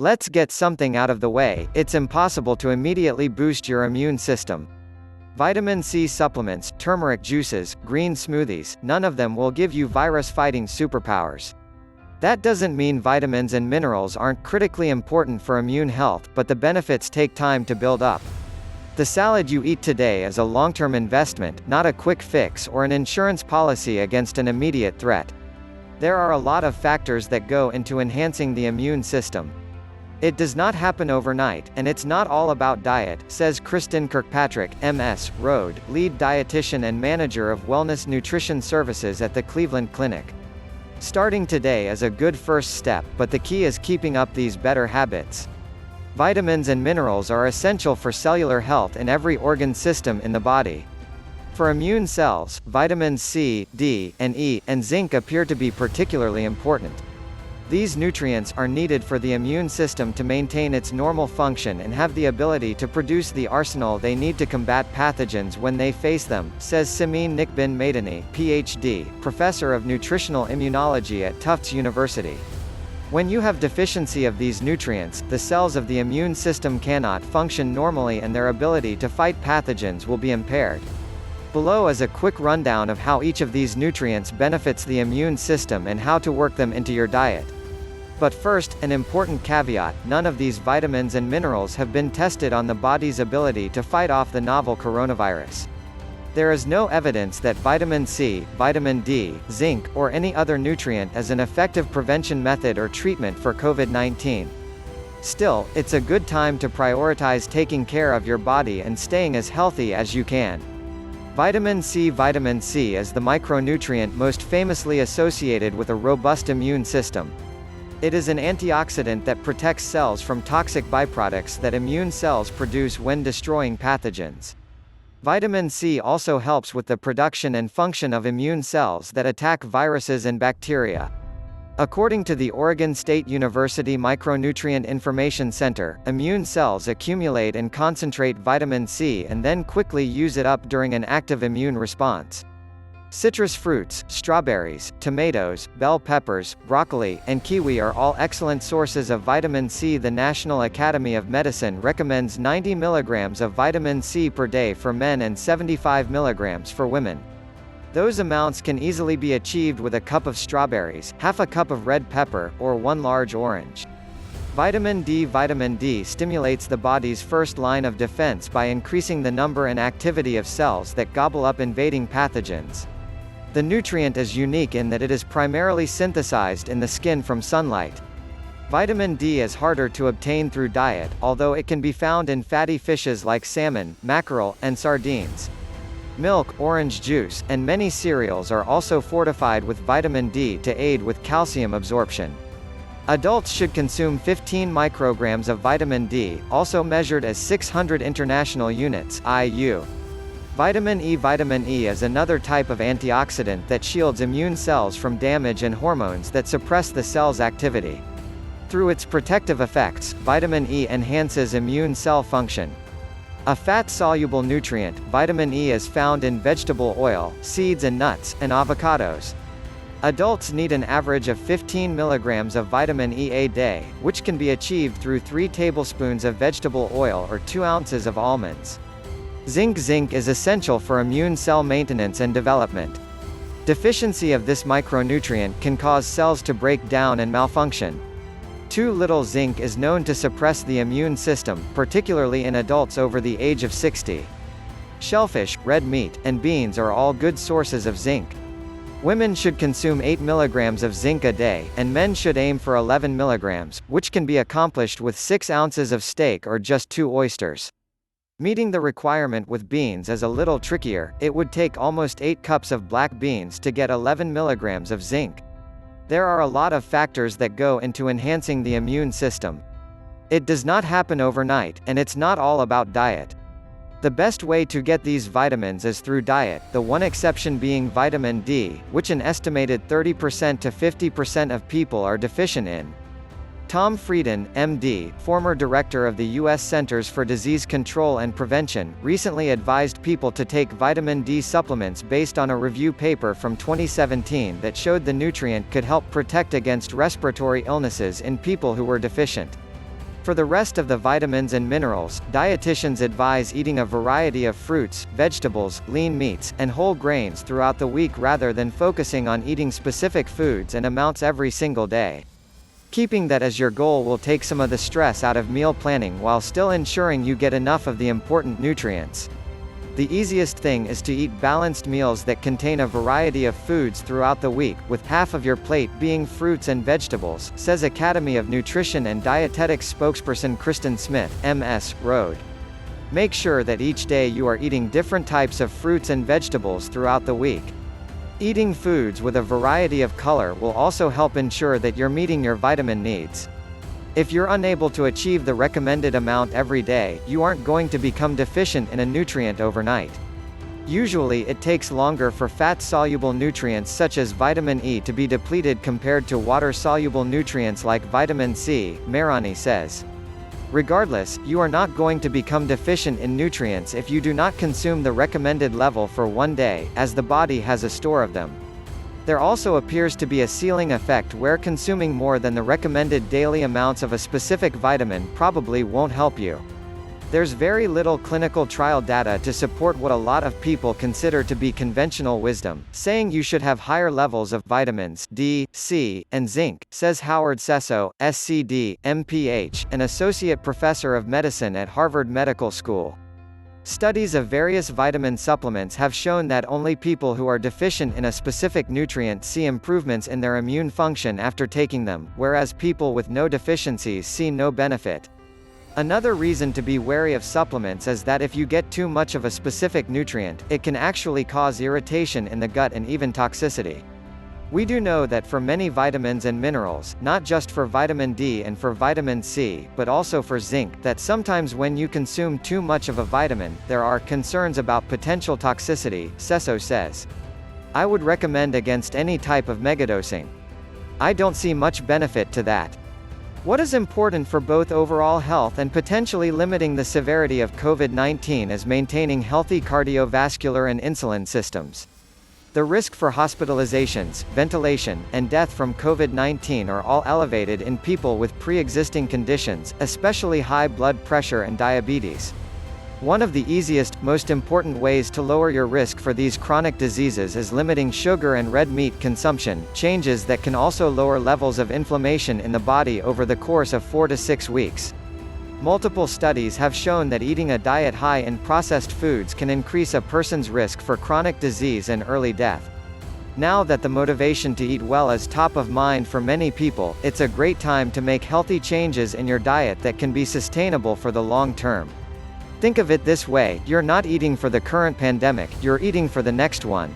Let's get something out of the way. It's impossible to immediately boost your immune system. Vitamin C supplements, turmeric juices, green smoothies, none of them will give you virus-fighting superpowers. That doesn't mean vitamins and minerals aren't critically important for immune health, but the benefits take time to build up. The salad you eat today is a long-term investment, not a quick fix or an insurance policy against an immediate threat. There are a lot of factors that go into enhancing the immune system. It does not happen overnight, and it's not all about diet, says Kristen Kirkpatrick, MS, Road, lead dietitian and manager of Wellness Nutrition Services at the Cleveland Clinic. Starting today is a good first step, but the key is keeping up these better habits. Vitamins and minerals are essential for cellular health in every organ system in the body. For immune cells, vitamins C, D, and E, and zinc appear to be particularly important. These nutrients are needed for the immune system to maintain its normal function and have the ability to produce the arsenal they need to combat pathogens when they face them, says Simin Nikbin Madani, Ph.D., professor of nutritional immunology at Tufts University. When you have deficiency of these nutrients, the cells of the immune system cannot function normally and their ability to fight pathogens will be impaired. Below is a quick rundown of how each of these nutrients benefits the immune system and how to work them into your diet. But first, an important caveat: none of these vitamins and minerals have been tested on the body's ability to fight off the novel coronavirus. There is no evidence that vitamin C, vitamin D, zinc, or any other nutrient is an effective prevention method or treatment for COVID-19. Still, it's a good time to prioritize taking care of your body and staying as healthy as you can. Vitamin C is the micronutrient most famously associated with a robust immune system. It is an antioxidant that protects cells from toxic byproducts that immune cells produce when destroying pathogens. Vitamin C also helps with the production and function of immune cells that attack viruses and bacteria. According to the Oregon State University Micronutrient Information Center, immune cells accumulate and concentrate vitamin C and then quickly use it up during an active immune response. Citrus fruits, strawberries, tomatoes, bell peppers, broccoli, and kiwi are all excellent sources of vitamin C. The National Academy of Medicine recommends 90 mg of vitamin C per day for men and 75 mg for women. Those amounts can easily be achieved with a cup of strawberries, half a cup of red pepper, or one large orange. Vitamin D stimulates the body's first line of defense by increasing the number and activity of cells that gobble up invading pathogens. The nutrient is unique in that it is primarily synthesized in the skin from sunlight. Vitamin D is harder to obtain through diet, although it can be found in fatty fishes like salmon, mackerel, and sardines. Milk, orange juice, and many cereals are also fortified with vitamin D to aid with calcium absorption. Adults should consume 15 micrograms of vitamin D, also measured as 600 international units (IU). Vitamin E is another type of antioxidant that shields immune cells from damage and hormones that suppress the cell's activity. Through its protective effects, vitamin E enhances immune cell function. A fat-soluble nutrient, vitamin E is found in vegetable oil, seeds and nuts, and avocados. Adults need an average of 15 mg of vitamin E a day, which can be achieved through 3 tablespoons of vegetable oil or 2 ounces of almonds. Zinc is essential for immune cell maintenance and development. Deficiency of this micronutrient can cause cells to break down and malfunction. Too little zinc is known to suppress the immune system, particularly in adults over the age of 60. Shellfish, red meat, and beans are all good sources of zinc. Women should consume 8 mg of zinc a day, and men should aim for 11 mg, which can be accomplished with 6 ounces of steak or just 2 oysters. Meeting the requirement with beans is a little trickier. It would take almost 8 cups of black beans to get 11 mg of zinc. There are a lot of factors that go into enhancing the immune system. It does not happen overnight, and it's not all about diet. The best way to get these vitamins is through diet, the one exception being vitamin D, which an estimated 30% to 50% of people are deficient in. Tom Frieden, MD, former director of the U.S. Centers for Disease Control and Prevention, recently advised people to take vitamin D supplements based on a review paper from 2017 that showed the nutrient could help protect against respiratory illnesses in people who were deficient. For the rest of the vitamins and minerals, dietitians advise eating a variety of fruits, vegetables, lean meats, and whole grains throughout the week rather than focusing on eating specific foods and amounts every single day. Keeping that as your goal will take some of the stress out of meal planning while still ensuring you get enough of the important nutrients. The easiest thing is to eat balanced meals that contain a variety of foods throughout the week, with half of your plate being fruits and vegetables, says Academy of Nutrition and Dietetics spokesperson Kristen Smith, MS, Road. Make sure that each day you are eating different types of fruits and vegetables throughout the week. Eating foods with a variety of color will also help ensure that you're meeting your vitamin needs. If you're unable to achieve the recommended amount every day, you aren't going to become deficient in a nutrient overnight. Usually it takes longer for fat-soluble nutrients such as vitamin E to be depleted compared to water-soluble nutrients like vitamin C, Mehrani says. Regardless, you are not going to become deficient in nutrients if you do not consume the recommended level for one day, as the body has a store of them. There also appears to be a ceiling effect where consuming more than the recommended daily amounts of a specific vitamin probably won't help you. There's very little clinical trial data to support what a lot of people consider to be conventional wisdom, saying you should have higher levels of vitamins D, C, and zinc, says Howard Sesso, SCD, MPH, an associate professor of medicine at Harvard Medical School. Studies of various vitamin supplements have shown that only people who are deficient in a specific nutrient see improvements in their immune function after taking them, whereas people with no deficiencies see no benefit. Another reason to be wary of supplements is that if you get too much of a specific nutrient, it can actually cause irritation in the gut and even toxicity. We do know that for many vitamins and minerals, not just for vitamin D and for vitamin C, but also for zinc, that sometimes when you consume too much of a vitamin, there are concerns about potential toxicity, Sesso says. I would recommend against any type of megadosing. I don't see much benefit to that. What is important for both overall health and potentially limiting the severity of COVID-19 is maintaining healthy cardiovascular and insulin systems. The risk for hospitalizations, ventilation, and death from COVID-19 are all elevated in people with pre-existing conditions, especially high blood pressure and diabetes. One of the easiest, most important ways to lower your risk for these chronic diseases is limiting sugar and red meat consumption, changes that can also lower levels of inflammation in the body over the course of 4 to 6 weeks. Multiple studies have shown that eating a diet high in processed foods can increase a person's risk for chronic disease and early death. Now that the motivation to eat well is top of mind for many people, it's a great time to make healthy changes in your diet that can be sustainable for the long term. Think of it this way, you're not eating for the current pandemic, you're eating for the next one.